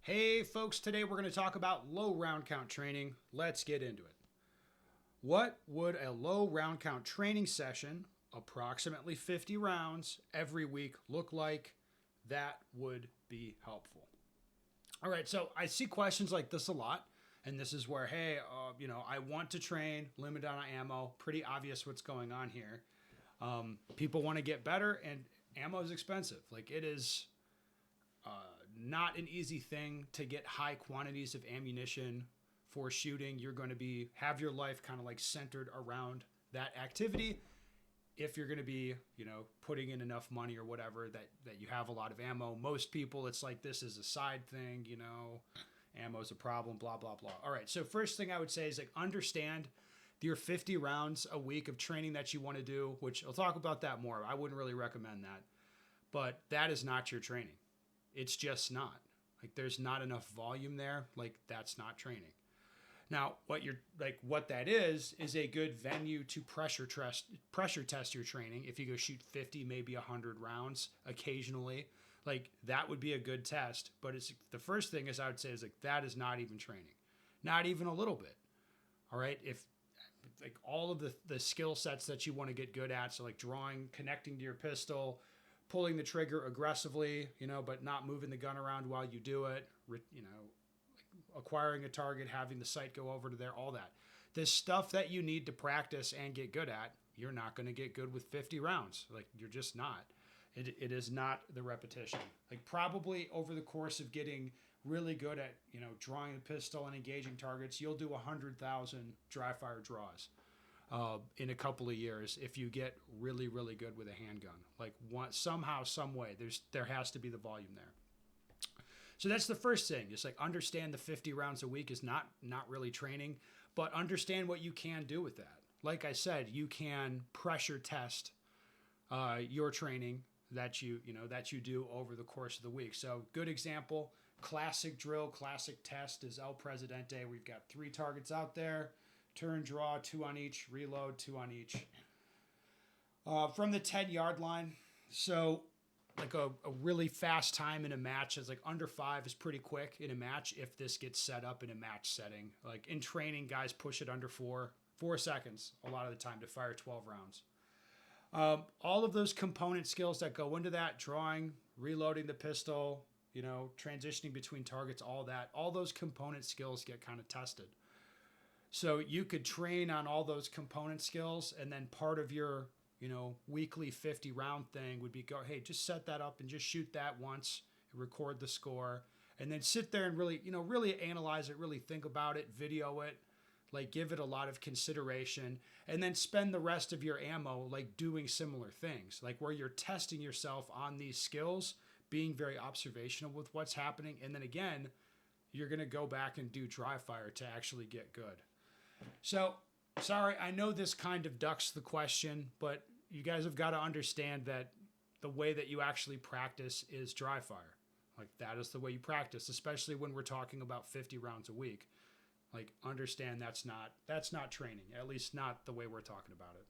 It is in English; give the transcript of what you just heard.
Hey folks, today we're going to talk about low round count training. Let's get into it. What would a low round count training session, approximately 50 rounds every week, look like? That would be helpful. All right, so I see questions like this a lot, and this is where, hey, I want to train, limit on ammo. Pretty obvious what's going on here. People want to get better, and ammo is expensive. Like it is not an easy thing to get high quantities of ammunition for shooting. You're going to have your life kind of like centered around that activity. If you're going to be, putting in enough money or whatever that you have a lot of ammo. Most people, it's like this is a side thing, ammo is a problem, blah, blah, blah. All right. So first thing I would say is like understand your 50 rounds a week of training that you want to do, which I'll talk about that more. I wouldn't really recommend that, but that is not your training. It's just not. Like there's not enough volume there. Like that's not training. Now, what that is a good venue to pressure test your training. If you go shoot 50, maybe 100 rounds occasionally, like that would be a good test. But it's the first thing is I would say is like that is not even training, not even a little bit. All right, if like all of the skill sets that you want to get good at, so like drawing, connecting to your pistol, pulling the trigger aggressively, but not moving the gun around while you do it, acquiring a target, having the sight go over to there, all that. This stuff that you need to practice and get good at, you're not going to get good with 50 rounds. Like you're just not. It is not the repetition. Like probably over the course of getting really good at, drawing the pistol and engaging targets, you'll do 100,000 dry fire draws in a couple of years if you get really, really good with a handgun. Like somehow, some way, there has to be the volume there. So that's the first thing. Just like understand the 50 rounds a week is not really training, but understand what you can do with that. Like I said, you can pressure test your training that you do over the course of the week. So good example, classic drill, classic test is El Presidente. We've got 3 targets out there, turn, draw, 2 on each, reload, 2 on each. From the 10-yard line. So like a really fast time in a match is like under 5 is pretty quick in a match if this gets set up in a match setting. Like in training, guys push it under 4 seconds a lot of the time to fire 12 rounds. All of those component skills that go into that, drawing, reloading the pistol, transitioning between targets, all those component skills get kind of tested. So you could train on all those component skills, and then part of your weekly 50 round thing would be hey, just set that up and just shoot that once, record the score, and then sit there and really analyze it, really think about it, video it, like give it a lot of consideration, and then spend the rest of your ammo like doing similar things, like where you're testing yourself on these skills, being very observational with what's happening. And then again, you're going to go back and do dry fire to actually get good. So sorry, I know this kind of ducks the question, but you guys have got to understand that the way that you actually practice is dry fire. Like that is the way you practice, especially when we're talking about 50 rounds a week. Like understand that's not training, at least not the way we're talking about it.